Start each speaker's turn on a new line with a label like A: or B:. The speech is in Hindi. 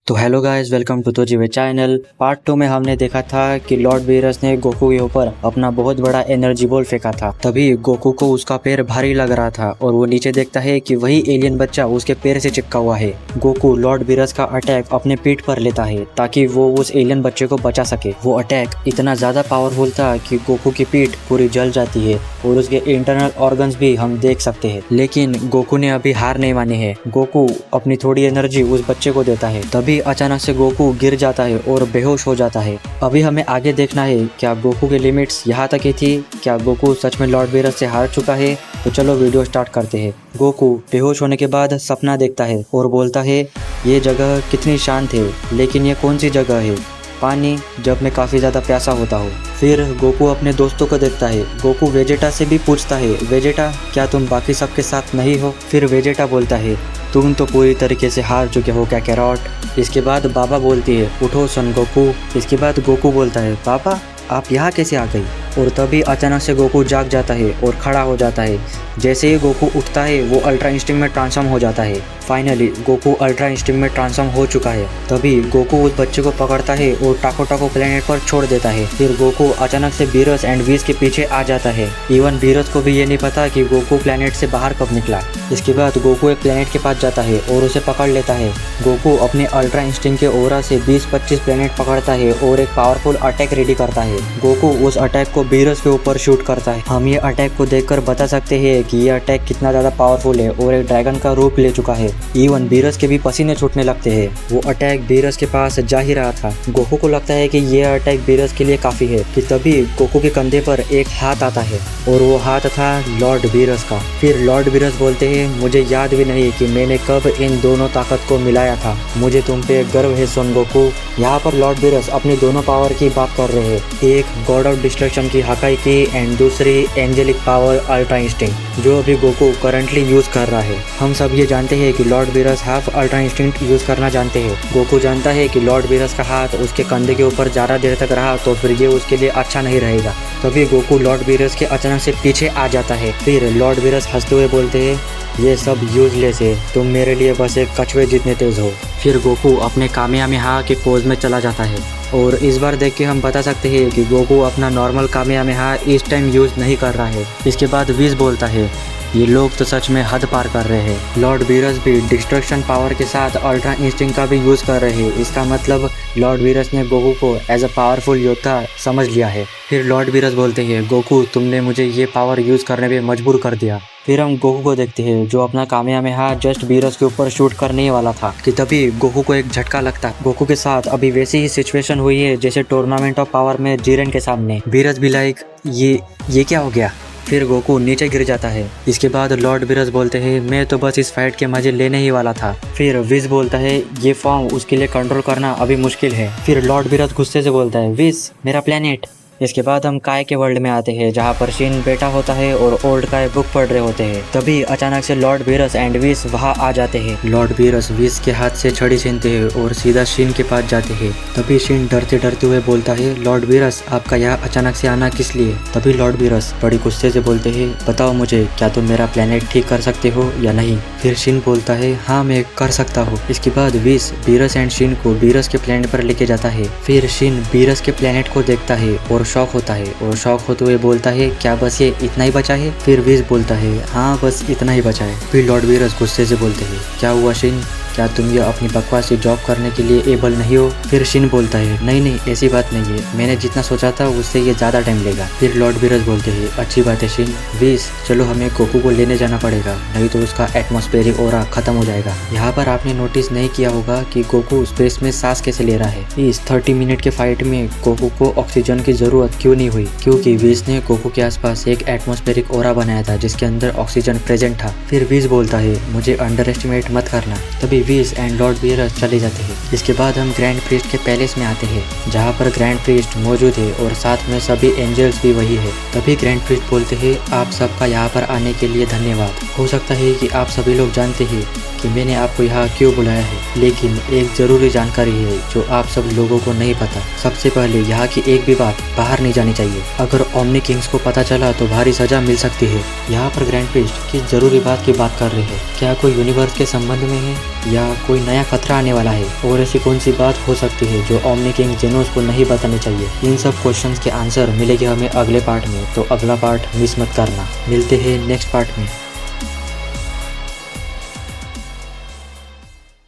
A: तो हेलो गाइस, वेलकम टू तोजीवे चैनल। पार्ट 2 में हमने देखा था कि लॉर्ड वीरस ने गोकू के ऊपर अपना बहुत बड़ा एनर्जी बॉल फेंका था। तभी गोकू को उसका पैर भारी लग रहा था और वो नीचे देखता है कि वही एलियन बच्चा उसके पैर से चिपका हुआ है। गोकू लॉर्ड वीरस का अटैक अपने पीठ पर लेता है ताकि वो उस एलियन बच्चे को बचा सके। वो अटैक इतना ज्यादा पावरफुल था कि गोकू की पीठ पूरी जल जाती है और उसके इंटरनल ऑर्गन्स भी हम देख सकते हैं। लेकिन गोकू ने अभी हार नहीं मानी है। गोकू अपनी थोड़ी एनर्जी उस बच्चे को देता है। तभी अचानक से गोकू गिर जाता है और बेहोश हो जाता है। अभी हमें आगे देखना है क्या गोकू की लिमिट्स यहाँ तक ही थी, क्या गोकू सच में लॉर्ड वीरस से हार चुका है। तो चलो वीडियो स्टार्ट करते हैं। गोकू बेहोश होने के बाद सपना देखता है और बोलता है ये जगह कितनी शांत है, लेकिन ये कौन सी जगह है, पानी जब मैं काफ़ी ज़्यादा प्यासा होता हूँ। फिर गोकू अपने दोस्तों को देखता है। गोकू वेजेटा से भी पूछता है, वेजेटा क्या तुम बाकी सबके साथ नहीं हो। फिर वेजेटा बोलता है तुम तो पूरी तरीके से हार चुके हो कैरोट। इसके बाद बाबा बोलती है उठो सन गोकू। इसके बाद गोकू बोलता है पापा आप यहाँ कैसे आ गई। और तभी अचानक से गोकू जाग जाता है और खड़ा हो जाता है। जैसे ही गोकू उठता है वो अल्ट्रा इंस्टिंक्ट में ट्रांसफॉर्म हो जाता है। फाइनली गोकू अल्ट्रा इंस्टिंक्ट में ट्रांसफॉर्म हो चुका है। तभी गोकू उस बच्चे को पकड़ता है और टाको टाको प्लेनेट पर छोड़ देता है। फिर गोकू अचानक से बीरस एंड वीस के पीछे आ जाता है। इवन बीरस को भी ये नहीं पता कि गोकू प्लेनेट से बाहर कब निकला। इसके बाद गोकू एक प्लेनेट के पास जाता है और उसे पकड़ लेता है। गोकू अपने अल्ट्रा इंस्टिंक्ट के ओरा से 20-25 प्लेनेट पकड़ता है और एक पावरफुल अटैक रेडी करता है। गोकू उस अटैक को बीरस के ऊपर शूट करता है। हम ये अटैक को देखकर बता सकते हैं कि ये अटैक कितना ज्यादा पावरफुल है और एक ड्रैगन का रूप ले चुका है। इवन बीरस के भी पसीने छूटने लगते हैं। वो अटैक बीरस के पास जा ही रहा था। गोकू को लगता है कि ये अटैक बीरस के लिए काफी है कि तभी गोकू के कंधे पर एक हाथ आता है और वो हाथ था लॉर्ड बीरस का। फिर लॉर्ड बीरस बोलते हैं मुझे याद भी नहीं कि मैंने कब इन दोनों ताकत को मिलाया था। मुझे तुम पे गर्व है सन गोकू। यहाँ पर लॉर्ड बीरस अपनी दोनों पावर की बात कर रहे हैं, एक गॉड ऑफ डिस्ट्रक्शन की हकाई की एंड दूसरी एंजेलिक पावर अल्ट्रा इंस्टिंक्ट जो अभी गोकू करंटली यूज कर रहा है। हम सब ये जानते हैं कि Lord Beerus half ultra instinct use करना जानते हैं। गोकू जानता है कि लॉर्ड बीरस का हाथ उसके कंधे के ऊपर ज़्यादा देर तक रहा तो फिर ये उसके लिए अच्छा नहीं रहेगा। तभी गोकू लॉर्ड बीरस के अचानक से पीछे आ जाता है। फिर लॉर्ड बीरस हंसते हुए बोलते हैं ये सब यूजलेस है, तुम मेरे लिए बस एक कछुए जितने तेज हो। फिर गोकू अपने कामेहामेहा के पोज में चला जाता है और इस बार देख के हम बता सकते हैं कि गोकू अपना नॉर्मल कामेहामेहा इस टाइम यूज नहीं कर रहा है। इसके बाद विज बोलता है ये लोग तो सच में हद पार कर रहे हैं। लॉर्ड वीरस भी डिस्ट्रक्शन पावर के साथ अल्ट्रा इंस्टिंक्ट का भी यूज कर रहे हैं। इसका मतलब लॉर्ड वीरस ने गोकू को एज अ पावरफुल योद्धा समझ लिया है। फिर लॉर्ड वीरस बोलते हैं गोकू तुमने मुझे ये पावर यूज करने पे मजबूर कर दिया। फिर हम गोकू को देखते हैं जो अपना कामेहामेहा जस्ट वीरस के ऊपर शूट करने ही वाला था कि तभी गोकू को एक झटका लगता है। गोकू के साथ अभी वैसी ही सिचुएशन हुई है जैसे टूर्नामेंट ऑफ पावर में जीरेन के सामने। वीरस भी लाइक ये क्या हो गया। फिर गोकू नीचे गिर जाता है। इसके बाद लॉर्ड वीरस बोलते हैं मैं तो बस इस फाइट के मजे लेने ही वाला था। फिर विज बोलता है ये फॉर्म उसके लिए कंट्रोल करना अभी मुश्किल है। फिर लॉर्ड वीरस गुस्से से बोलता है विज मेरा प्लेनेट। इसके बाद हम काय के वर्ल्ड में आते हैं जहाँ पर शिन बैठा होता है और ओल्ड काय बुक पढ़ रहे होते हैं। तभी अचानक से लॉर्ड वीरस एंड विस वहाँ आ जाते हैं। लॉर्ड वीरस विस के हाथ से छड़ी छीनते हैं और सीधा शिन के पास जाते हैं। तभी शिन डरते डरते हुए बोलता है लॉर्ड वीरस आपका यहाँ अचानक से आना किस लिए। तभी लॉर्ड वीरस बड़ी गुस्से से बोलते हैं बताओ मुझे क्या तुम मेरा प्लेनेट ठीक कर सकते हो या नहीं। फिर शिन बोलता है हाँ मैं कर सकता हूँ। इसके बाद विस वीरस एंड शिन को वीरस के प्लेनेट पर लेके जाता है। फिर शिन वीरस के प्लेनेट को देखता है और शॉक होता है और शॉक होते हुए बोलता है क्या बस ये इतना ही बचा है। फिर विज बोलता है हाँ बस इतना ही बचा है। फिर लॉर्ड वीरस गुस्से से बोलते हैं क्या हुआ शिन, क्या तुम ये अपनी बकवासी जॉब करने के लिए एबल नहीं हो। फिर शिन बोलता है नहीं ऐसी बात नहीं है, मैंने जितना सोचा था उससे ये ज़्यादा टाइम लेगा। फिर लॉर्ड वीरस बोलते हैं अच्छी बात है शिन, विस चलो हमें गोकू को लेने जाना पड़ेगा नहीं तो उसका एटमॉस्फेरिक ऑरा खत्म हो जाएगा। यहाँ पर आपने नोटिस नहीं किया होगा कि गोकू स्पेस में सांस कैसे ले रहा है। इस 30 मिनट के फाइट में गोकू को ऑक्सीजन की जरूरत क्यों नहीं हुई, क्योंकि विस ने गोकू के आसपास एक एटमॉस्फेरिक ऑरा बनाया था जिसके अंदर ऑक्सीजन प्रेजेंट था। फिर विस बोलता है मुझे अंडर एस्टिमेट मत करना। तभी विस एंड लॉर्ड वीरस चले जाते हैं। इसके बाद हम ग्रैंड प्रीस्ट के पैलेस में आते हैं जहाँ पर ग्रैंड प्रीस्ट मौजूद है और साथ में सभी एंजल्स भी वही है। तभी ग्रैंड प्रीस्ट बोलते हैं आप सबका यहाँ पर आने के लिए धन्यवाद। हो सकता है कि आप सभी लोग जानते हैं कि मैंने आपको यहाँ क्यों बुलाया है, लेकिन एक जरूरी जानकारी है जो आप सब लोगों को नहीं पता। सबसे पहले यहाँ की एक भी बात बाहर नहीं जानी चाहिए। अगर ओमनी किंग्स को पता चला तो भारी सजा मिल सकती है। यहाँ पर ग्रैंड प्रीस्ट किस जरूरी बात की बात कर रहे हैं, क्या कोई यूनिवर्स के संबंध में है या कोई नया खतरा आने वाला है? और ऐसी कौन सी बात हो सकती है जो ओमनी किंग जेनोस को नहीं बतानी चाहिए? इन सब क्वेश्चंस के आंसर मिलेंगे हमें अगले पार्ट में, तो अगला पार्ट मिस मत करना। मिलते हैं नेक्स्ट पार्ट में।